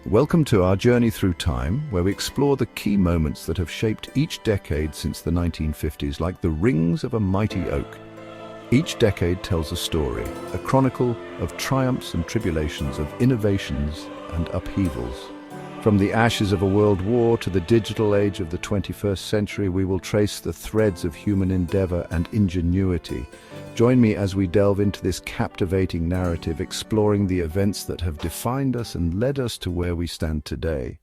Welcome to our journey through time, where we explore the key moments that have shaped each decade since the 1950s, like the rings of a mighty oak. Each decade tells a story, a chronicle of triumphs and tribulations, of innovations and upheavals. From the ashes of a world war to the digital age of the 21st century, we will trace the threads of human endeavor and ingenuity. Join me as we delve into this captivating narrative, exploring the events that have defined us and led us to where we stand today.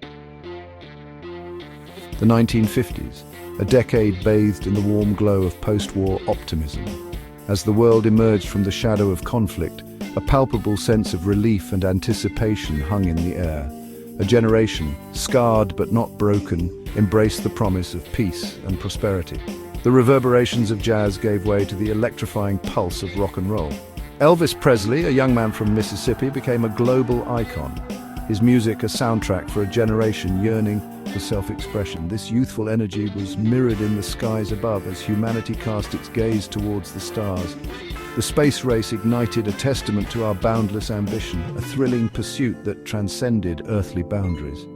The 1950s, a decade bathed in the warm glow of post-war optimism. As the world emerged from the shadow of conflict, a palpable sense of relief and anticipation hung in the air. A generation, scarred but not broken, embraced the promise of peace and prosperity. The reverberations of jazz gave way to the electrifying pulse of rock and roll. Elvis Presley, a young man from Mississippi, became a global icon. His music a soundtrack for a generation yearning for self-expression. This youthful energy was mirrored in the skies above as humanity cast its gaze towards the stars. The space race ignited, a testament to our boundless ambition, a thrilling pursuit that transcended earthly boundaries.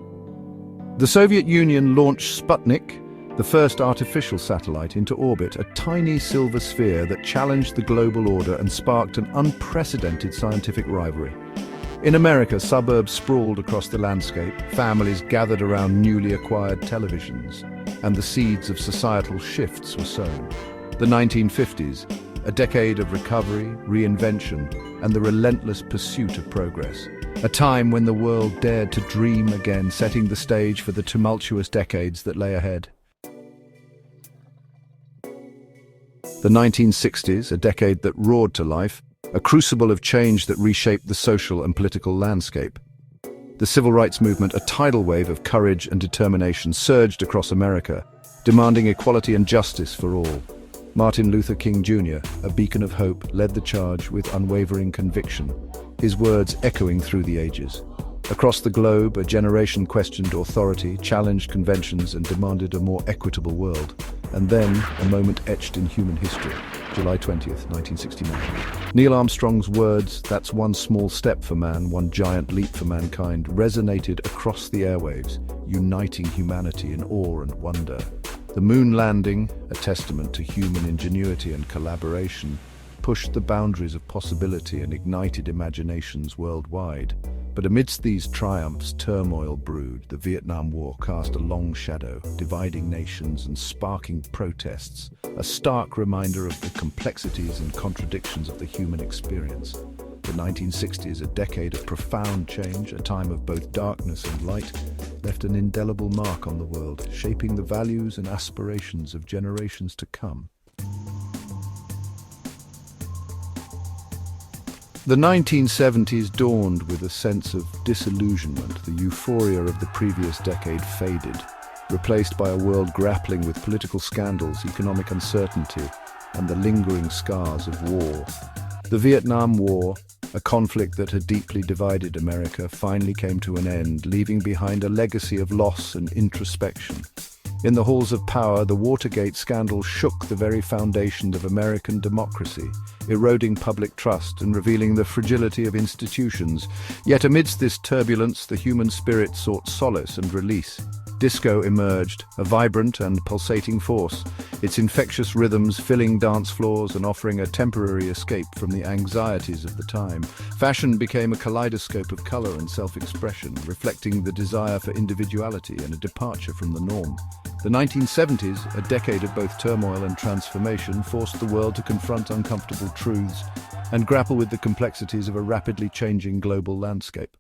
The Soviet Union launched Sputnik, the first artificial satellite, into orbit, a tiny silver sphere that challenged the global order and sparked an unprecedented scientific rivalry. In America, suburbs sprawled across the landscape, families gathered around newly acquired televisions, and the seeds of societal shifts were sown. The 1950s, a decade of recovery, reinvention, and the relentless pursuit of progress. A time when the world dared to dream again, setting the stage for the tumultuous decades that lay ahead. The 1960s, a decade that roared to life, a crucible of change that reshaped the social and political landscape. The civil rights movement, a tidal wave of courage and determination, surged across America, demanding equality and justice for all. Martin Luther King Jr., a beacon of hope, led the charge with unwavering conviction, his words echoing through the ages. Across the globe, a generation questioned authority, challenged conventions, and demanded a more equitable world. And then, a moment etched in human history, July 20th, 1969. Neil Armstrong's words, "That's one small step for man, one giant leap for mankind," resonated across the airwaves, uniting humanity in awe and wonder. The moon landing, a testament to human ingenuity and collaboration, pushed the boundaries of possibility and ignited imaginations worldwide. But amidst these triumphs, turmoil brewed. The Vietnam War cast a long shadow, dividing nations and sparking protests, a stark reminder of the complexities and contradictions of the human experience. The 1960s, a decade of profound change, a time of both darkness and light, left an indelible mark on the world, shaping the values and aspirations of generations to come. The 1970s dawned with a sense of disillusionment. The euphoria of the previous decade faded, replaced by a world grappling with political scandals, economic uncertainty, and the lingering scars of war. The Vietnam War, a conflict that had deeply divided America, finally came to an end, leaving behind a legacy of loss and introspection. In the halls of power, the Watergate scandal shook the very foundations of American democracy, eroding public trust and revealing the fragility of institutions. Yet amidst this turbulence, the human spirit sought solace and release. Disco emerged, a vibrant and pulsating force, its infectious rhythms filling dance floors and offering a temporary escape from the anxieties of the time. Fashion became a kaleidoscope of color and self-expression, reflecting the desire for individuality and a departure from the norm. The 1970s, a decade of both turmoil and transformation, forced the world to confront uncomfortable truths and grapple with the complexities of a rapidly changing global landscape.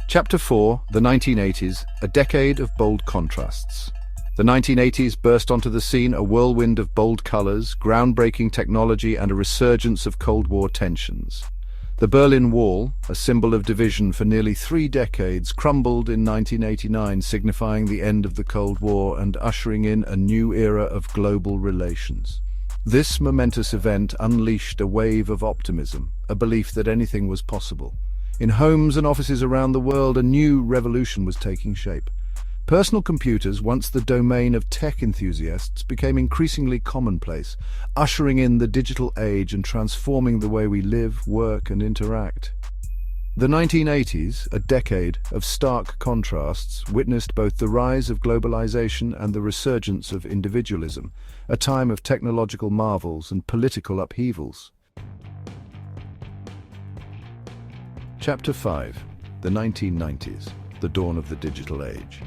Chapter 4, the 1980s, a decade of bold contrasts. The 1980s burst onto the scene, a whirlwind of bold colors, groundbreaking technology, and a resurgence of Cold War tensions. The Berlin Wall, a symbol of division for nearly 3 decades, crumbled in 1989, signifying the end of the Cold War and ushering in a new era of global relations. This momentous event unleashed a wave of optimism, a belief that anything was possible. In homes and offices around the world, a new revolution was taking shape. Personal computers, once the domain of tech enthusiasts, became increasingly commonplace, ushering in the digital age and transforming the way we live, work, and interact. The 1980s, a decade of stark contrasts, witnessed both the rise of globalization and the resurgence of individualism, a time of technological marvels and political upheavals. Chapter 5. The 1990s, the dawn of the digital age.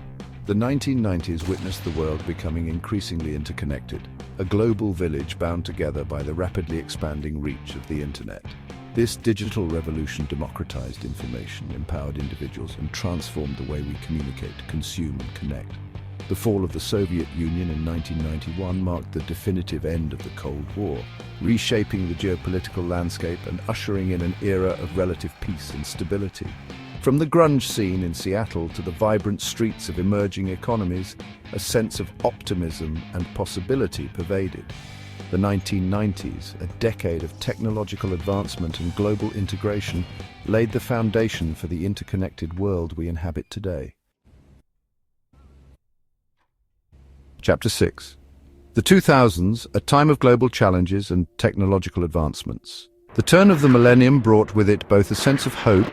The 1990s witnessed the world becoming increasingly interconnected, a global village bound together by the rapidly expanding reach of the internet. This digital revolution democratized information, empowered individuals, and transformed the way we communicate, consume, and connect. The fall of the Soviet Union in 1991 marked the definitive end of the Cold War, reshaping the geopolitical landscape and ushering in an era of relative peace and stability. From the grunge scene in Seattle to the vibrant streets of emerging economies, a sense of optimism and possibility pervaded. The 1990s, a decade of technological advancement and global integration, laid the foundation for the interconnected world we inhabit today. Chapter 6. The 2000s, a time of global challenges and technological advancements. The turn of the millennium brought with it both a sense of hope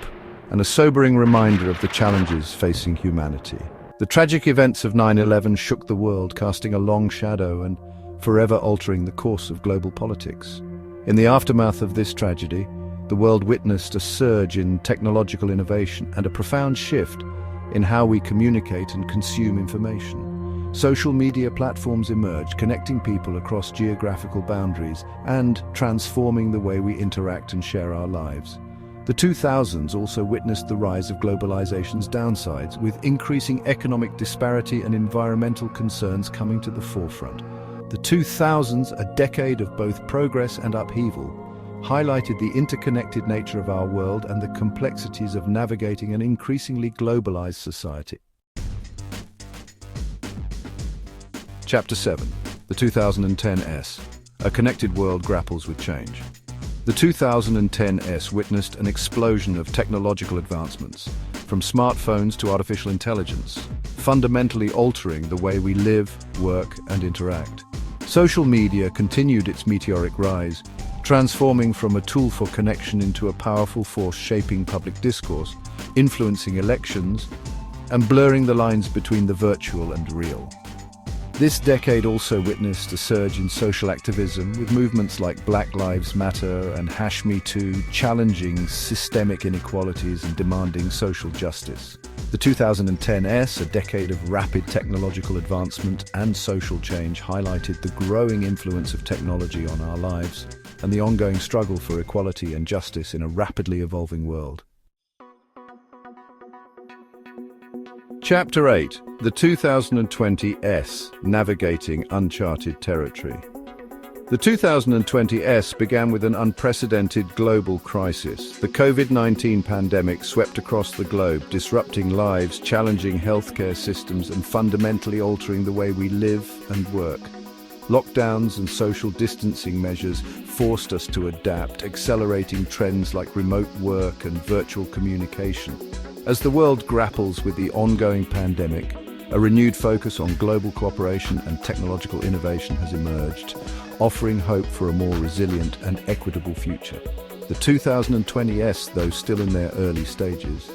and a sobering reminder of the challenges facing humanity. The tragic events of 9/11 shook the world, casting a long shadow and forever altering the course of global politics. In the aftermath of this tragedy, the world witnessed a surge in technological innovation and a profound shift in how we communicate and consume information. Social media platforms emerged, connecting people across geographical boundaries and transforming the way we interact and share our lives. The 2000s also witnessed the rise of globalization's downsides, with increasing economic disparity and environmental concerns coming to the forefront. The 2000s, a decade of both progress and upheaval, highlighted the interconnected nature of our world and the complexities of navigating an increasingly globalized society. Chapter 7. The 2010s. A connected world grapples with change. The 2010s witnessed an explosion of technological advancements, from smartphones to artificial intelligence, fundamentally altering the way we live, work, and interact. Social media continued its meteoric rise, transforming from a tool for connection into a powerful force shaping public discourse, influencing elections, and blurring the lines between the virtual and real. This decade also witnessed a surge in social activism, with movements like Black Lives Matter and #MeToo challenging systemic inequalities and demanding social justice. The 2010s, a decade of rapid technological advancement and social change, highlighted the growing influence of technology on our lives and the ongoing struggle for equality and justice in a rapidly evolving world. Chapter 8. The 2020s, Navigating Uncharted Territory. The 2020s began with an unprecedented global crisis. The COVID-19 pandemic swept across the globe, disrupting lives, challenging healthcare systems, and fundamentally altering the way we live and work. Lockdowns and social distancing measures forced us to adapt, accelerating trends like remote work and virtual communication. As the world grapples with the ongoing pandemic, a renewed focus on global cooperation and technological innovation has emerged, offering hope for a more resilient and equitable future. The 2020s, though still in their early stages,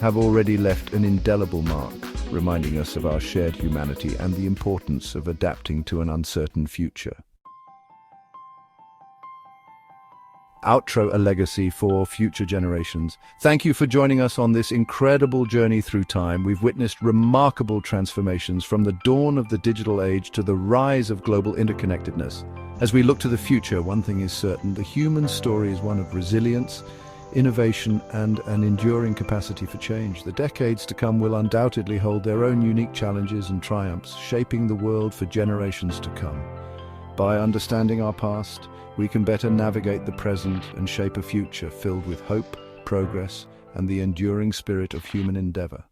have already left an indelible mark, reminding us of our shared humanity and the importance of adapting to an uncertain future. Outro: a legacy for future generations. Thank you for joining us on this incredible journey through time. We've witnessed remarkable transformations from the dawn of the digital age to the rise of global interconnectedness. As we look to the future, one thing is certain: the human story is one of resilience, innovation, and an enduring capacity for change. The decades to come will undoubtedly hold their own unique challenges and triumphs, shaping the world for generations to come. By understanding our past, we can better navigate the present and shape a future filled with hope, progress, and the enduring spirit of human endeavor.